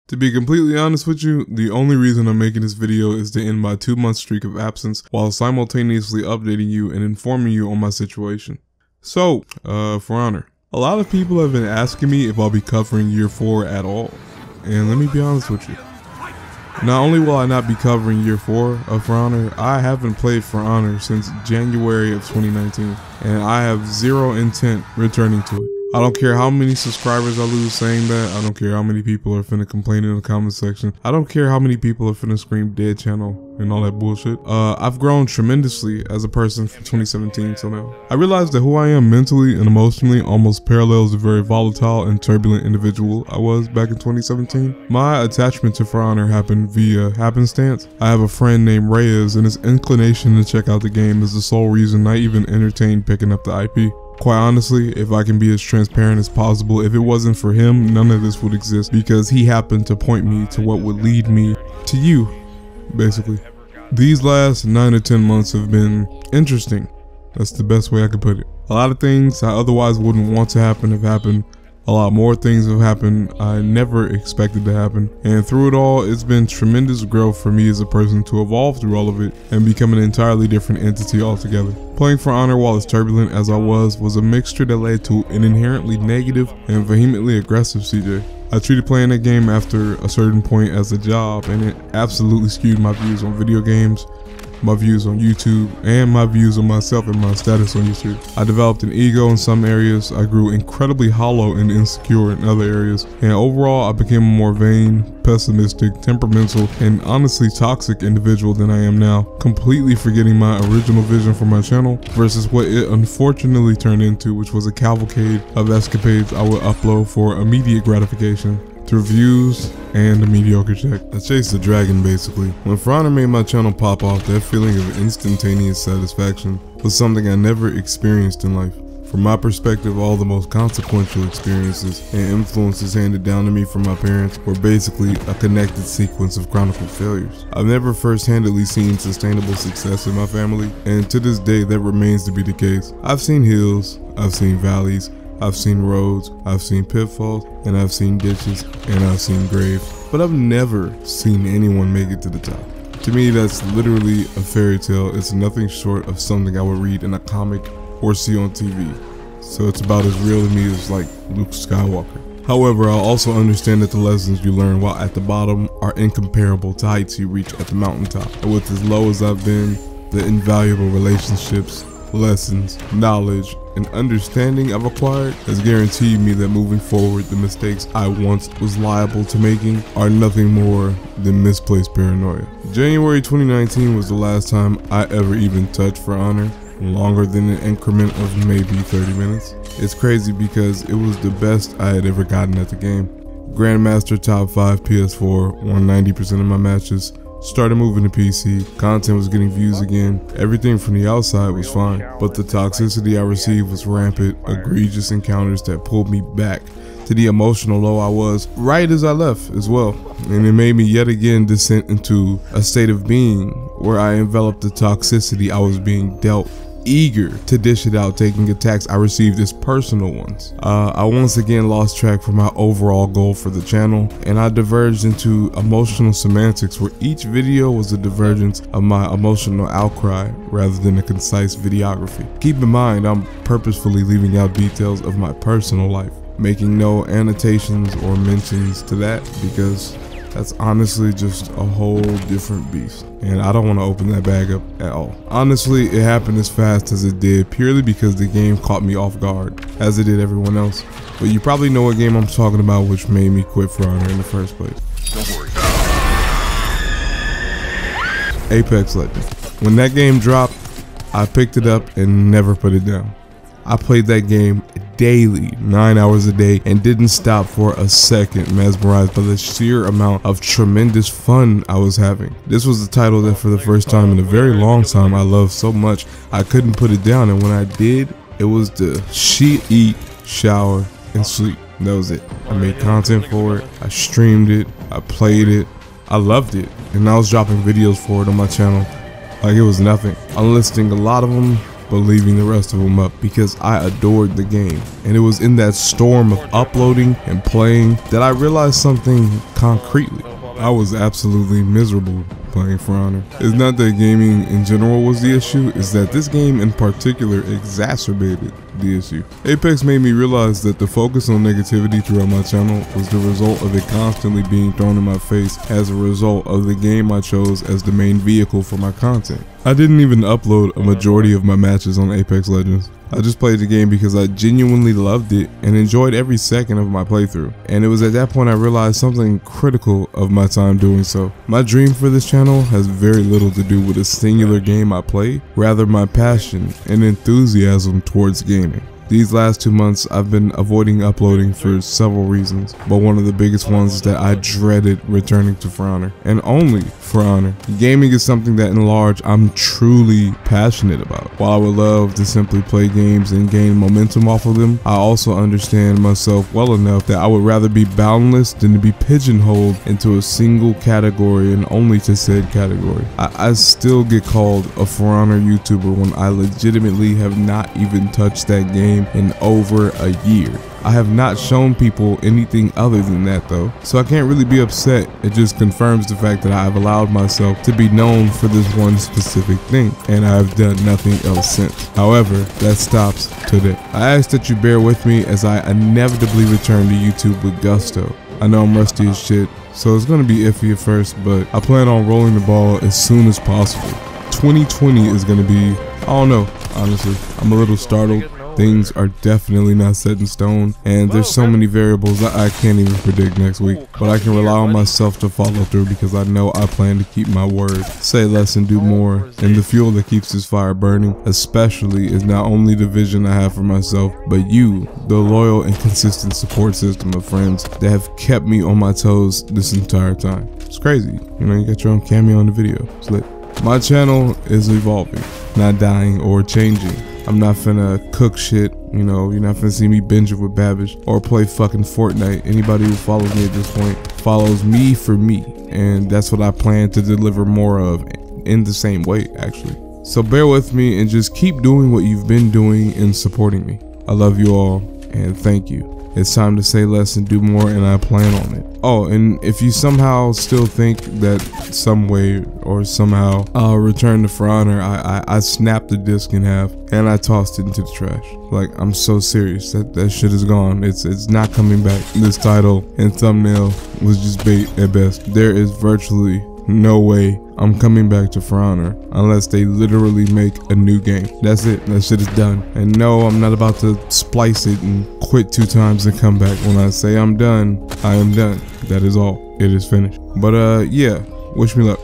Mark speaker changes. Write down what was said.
Speaker 1: To be completely honest with you, the only reason I'm making this video is to end my 2-month streak of absence while simultaneously updating you and informing you on my situation. So, For Honor, a lot of people have been asking me if I'll be covering Year 4 at all. And let me be honest with you. Not only will I not be covering Year 4 of For Honor, I haven't played For Honor since January of 2019. And I have zero intent returning to it. I don't care how many subscribers I lose saying that. I don't care how many people are finna complain in the comment section. I don't care how many people are finna scream dead channel and all that bullshit. I've grown tremendously as a person from 2017 till now. I realized that who I am mentally and emotionally almost parallels the very volatile and turbulent individual I was back in 2017. My attachment to For Honor happened via happenstance. I have a friend named Reyes, and his inclination to check out the game is the sole reason I even entertained picking up the IP. Quite honestly, if I can be as transparent as possible, if it wasn't for him, none of this would exist, because he happened to point me to what would lead me to you, basically. These last 9 to 10 months have been interesting. That's the best way I could put it. A lot of things I otherwise wouldn't want to happen have happened. A lot more things have happened I never expected to happen. And through it all, it's been tremendous growth for me as a person to evolve through all of it and become an entirely different entity altogether. Playing For Honor while as turbulent as I was a mixture that led to an inherently negative and vehemently aggressive CJ. I treated playing that game after a certain point as a job, and it absolutely skewed my views on video games, my views on YouTube, and my views on myself and my status on YouTube. I developed an ego in some areas, I grew incredibly hollow and insecure in other areas, and overall I became a more vain, pessimistic, temperamental, and honestly toxic individual than I am now, completely forgetting my original vision for my channel versus what it unfortunately turned into, which was a cavalcade of escapades I would upload for immediate gratification through views and a mediocre check. I chased the dragon basically. When For Honor made my channel pop off, that feeling of instantaneous satisfaction was something I never experienced in life. From my perspective, all the most consequential experiences and influences handed down to me from my parents were basically a connected sequence of chronicled failures. I've never first-handedly seen sustainable success in my family, and to this day that remains to be the case. I've seen hills, I've seen valleys, I've seen roads, I've seen pitfalls, and I've seen ditches, and I've seen graves, but I've never seen anyone make it to the top. To me, that's literally a fairy tale. It's nothing short of something I would read in a comic or see on TV. So it's about as real to me as like Luke Skywalker. However, I also understand that the lessons you learn while at the bottom are incomparable to heights you reach at the mountaintop. And with as low as I've been, the invaluable relationships, lessons, knowledge, and understanding I've acquired has guaranteed me that moving forward, the mistakes I once was liable to making are nothing more than misplaced paranoia. January 2019 was the last time I ever even touched For Honor, longer than an increment of maybe 30 minutes. It's crazy because it was the best I had ever gotten at the game. Grandmaster top 5 PS4, won 90% of my matches, started moving to PC, content was getting views again, everything from the outside was fine, but the toxicity I received was rampant, egregious encounters that pulled me back to the emotional low I was right as I left as well, and it made me yet again descend into a state of being where I enveloped the toxicity I was being dealt, eager to dish it out, taking attacks I received as personal ones. I once again lost track from my overall goal for the channel, and I diverged into emotional semantics where each video was a divergence of my emotional outcry rather than a concise videography. Keep in mind, I'm purposefully leaving out details of my personal life, making no annotations or mentions to that because that's honestly just a whole different beast, and I don't want to open that bag up at all. Honestly, it happened as fast as it did purely because the game caught me off guard, as it did everyone else. But you probably know what game I'm talking about, which made me quit For Honor in the first place. Apex Legends. When that game dropped, I picked it up and never put it down. I played that game daily, 9 hours a day, and didn't stop for a second, mesmerized by the sheer amount of tremendous fun I was having. This was the title that for the first time in a very long time I loved so much I couldn't put it down, and when I did, it was the eat, shower, and sleep. That was it. I made content for it, I streamed it, I played it, I loved it, and I was dropping videos for it on my channel like it was nothing. I'm listing a lot of them but leaving the rest of them up because I adored the game. And it was in that storm of uploading and playing that I realized something concretely. I was absolutely miserable playing For Honor. It's not that gaming in general was the issue, it's that this game in particular exacerbated the issue. Apex made me realize that the focus on negativity throughout my channel was the result of it constantly being thrown in my face as a result of the game I chose as the main vehicle for my content. I didn't even upload a majority of my matches on Apex Legends. I just played the game because I genuinely loved it and enjoyed every second of my playthrough. And it was at that point I realized something critical of my time doing so. My dream for this channel has very little to do with a singular game I play, rather my passion and enthusiasm towards gaming. These last 2 months I've been avoiding uploading for several reasons, but one of the biggest ones is that I dreaded returning to For Honor, and only For Honor. Gaming is something that in large I'm truly passionate about. While I would love to simply play games and gain momentum off of them, I also understand myself well enough that I would rather be boundless than to be pigeonholed into a single category and only to said category. I still get called a For Honor YouTuber when I legitimately have not even touched that game in over a year. I have not shown people anything other than that though, so I can't really be upset. It just confirms the fact that I have allowed myself to be known for this one specific thing, and I have done nothing else since. However, that stops today. I ask that you bear with me as I inevitably return to YouTube with gusto. I know I'm rusty as shit, so it's gonna be iffy at first, but I plan on rolling the ball as soon as possible. 2020 is gonna be, I don't know, honestly. I'm a little startled. Things are definitely not set in stone, and there's so many variables that I can't even predict next week. But I can rely on myself to follow through because I know I plan to keep my word. Say less and do more, and the fuel that keeps this fire burning, especially, is not only the vision I have for myself, but you, the loyal and consistent support system of friends that have kept me on my toes this entire time. It's crazy, you know, you got your own cameo in the video. It's lit. My channel is evolving, not dying or changing. I'm not finna cook shit, you know, you're not finna see me binge it with Babish or play fucking Fortnite. Anybody who follows me at this point follows me for me, and that's what I plan to deliver more of in the same way, actually. So bear with me and just keep doing what you've been doing and supporting me. I love you all, and thank you. It's time to say less and do more, and I plan on it. Oh, and if you somehow still think that some way or somehow I'll return to For Honor, I snapped the disc in half and I tossed it into the trash. Like, I'm so serious. That shit is gone. It's not coming back. This title and thumbnail was just bait at best. There is virtually no way I'm coming back to For Honor unless they literally make a new game. That's it. That shit is done. And no, I'm not about to splice it and quit 2 times and come back. When I say I'm done, I am done. That is all. It is finished. But yeah, wish me luck.